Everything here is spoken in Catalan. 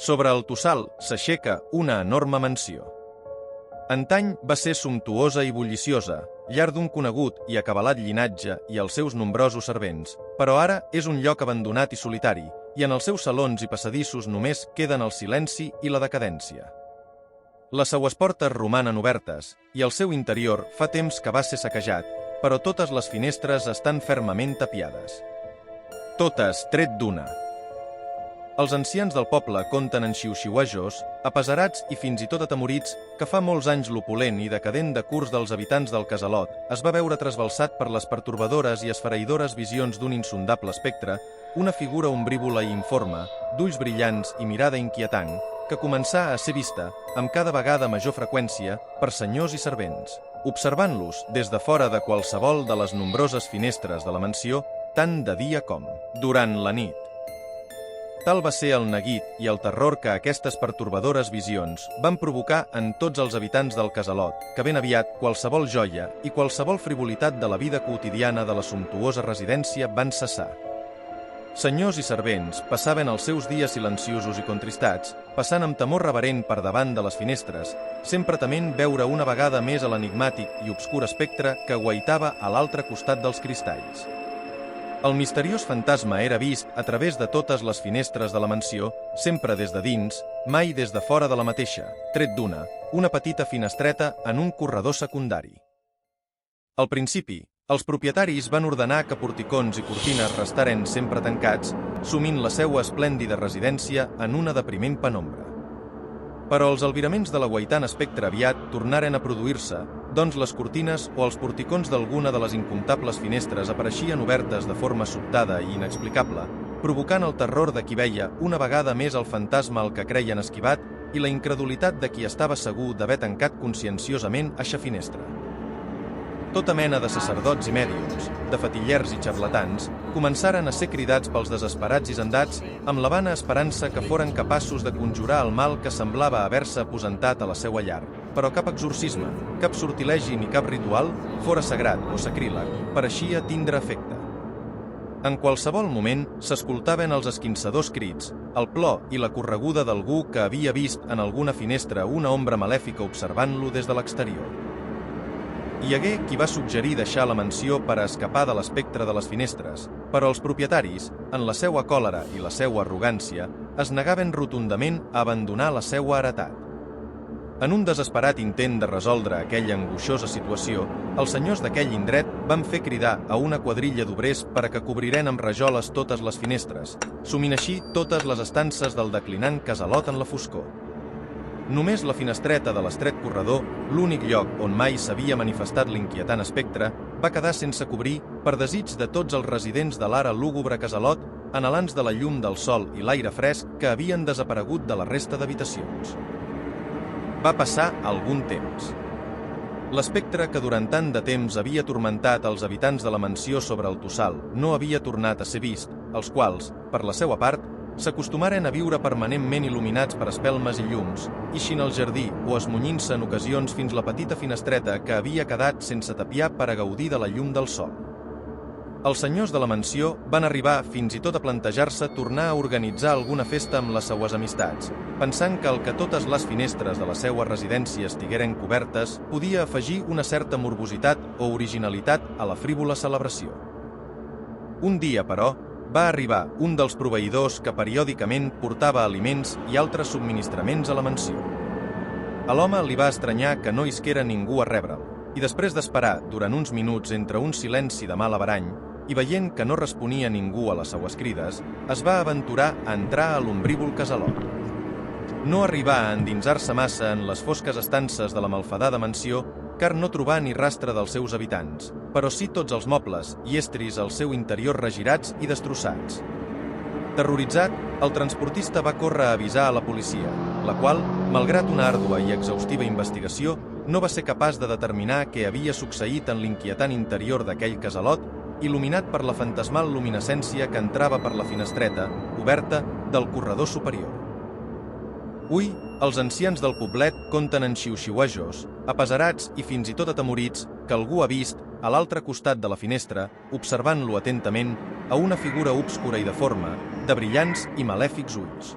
Sobre el Tossal s'aixeca una enorme mansió. Antany va ser sumptuosa i bulliciosa, llar d'un conegut i acabalat llinatge i els seus nombrosos servents, però ara és un lloc abandonat i solitari, i en els seus salons i passadissos només queden el silenci i la decadència. Les seues portes romanen obertes, i el seu interior fa temps que va ser saquejat, però totes les finestres estan fermament tapiades. Totes tret d'una. Els ancians del poble conten en xiuxiuejos, apesarats i fins i tot atemorits, que fa molts anys l'opulent i decadent decurs dels habitants del casalot es va veure trasbalsat per les pertorbadores i esfereïdores visions d'un insondable espectre, una figura ombrívola i informe, d'ulls brillants i mirada inquietant, que començà a ser vista, amb cada vegada major freqüència, per senyors i servents, observant-los des de fora de qualsevol de les nombroses finestres de la mansió, tant de dia com durant la nit. Tal va ser el neguit i el terror que aquestes pertorbadores visions van provocar en tots els habitants del casalot, que ben aviat qualsevol joia i qualsevol frivolitat de la vida quotidiana de la sumptuosa residència van cessar. Senyors i servents passaven els seus dies silenciosos i contristats, passant amb temor reverent per davant de les finestres, sempre tement veure una vegada més a l'enigmàtic i obscur espectre que guaitava a l'altre costat dels cristalls. El misteriós fantasma era vist a través de totes les finestres de la mansió, sempre des de dins, mai des de fora de la mateixa, tret d'una, una petita finestreta en un corredor secundari. Al principi, els propietaris van ordenar que porticons i cortines restaren sempre tancats, sumint la seua esplèndida residència en una depriment penombra. Però els albiraments de l'aguaitant espectre aviat tornaren a produir-se, doncs les cortines o els porticons d'alguna de les incomptables finestres apareixien obertes de forma sobtada i inexplicable, provocant el terror de qui veia una vegada més el fantasma al que creien esquivat i la incredulitat de qui estava segur d'haver tancat conscienciosament eixa finestra. Tota mena de sacerdots i mèdiums, de fatillers i xarlatans, començaren a ser cridats pels desesperats hisendats amb la vana esperança que foren capaços de conjurar el mal que semblava haver-se aposentat a la seua llar, però cap exorcisme, cap sortilegi ni cap ritual, fora sagrat o sacríleg, pareixia tindre efecte. En qualsevol moment s'escoltaven els esquinçadors crits, el plor i la correguda d'algú que havia vist en alguna finestra una ombra malèfica observant-lo des de l'exterior. Hi hagué qui va suggerir deixar la mansió per a escapar de l'espectre de les finestres, però els propietaris, en la seua còlera i la seua arrogància, es negaven rotundament a abandonar la seua heretat. En un desesperat intent de resoldre aquella angoixosa situació, els senyors d'aquell indret van fer cridar a una quadrilla d'obrers per a que cobriren amb rajoles totes les finestres, sumint així totes les estances del declinant casalot en la foscor. Només la finestreta de l'estret corredor, l'únic lloc on mai s'havia manifestat l'inquietant espectre, va quedar sense cobrir per desig de tots els residents de l'ara lúgubre casalot, anhelants de la llum del sol i l'aire fresc que havien desaparegut de la resta d'habitacions. Va passar algun temps. L'espectre que durant tant de temps havia atormentat els habitants de la mansió sobre el Tossal no havia tornat a ser vist, els quals, per la seua part, s'acostumaren a viure permanentment il·luminats per espelmes i llums, ixint al jardí o esmunyint-se en ocasions fins la petita finestreta que havia quedat sense tapiar per a gaudir de la llum del sol. Els senyors de la mansió van arribar fins i tot a plantejar-se tornar a organitzar alguna festa amb les seues amistats, pensant que el que totes les finestres de la seua residència estigueren cobertes podia afegir una certa morbositat o originalitat a la frívola celebració. Un dia, però, va arribar un dels proveïdors que periòdicament portava aliments i altres subministraments a la mansió. A l'home li va estranyar que no isquera ningú a rebre'l, i després d'esperar durant uns minuts entre un silenci de mal averany, i veient que no responia ningú a les seues crides, es va aventurar a entrar a l'ombrívol casalot. No arribà a endinsar-se massa en les fosques estances de la malfadada mansió, car no trobà ni rastre dels seus habitants, però sí tots els mobles i estris al seu interior regirats i destrossats. Terroritzat, el transportista va córrer a avisar a la policia, la qual, malgrat una àrdua i exhaustiva investigació, no va ser capaç de determinar què havia succeït en l'inquietant interior d'aquell casalot, il·luminat per la fantasmal luminescència que entrava per la finestreta, oberta, del corredor superior. Ui, els ancians del poblet conten en xiuxiuejos, apesarats i fins i tot atemorits, que algú ha vist, a l'altre costat de la finestra, observant-lo atentament, a una figura obscura i deforme, de brillants i malèfics ulls.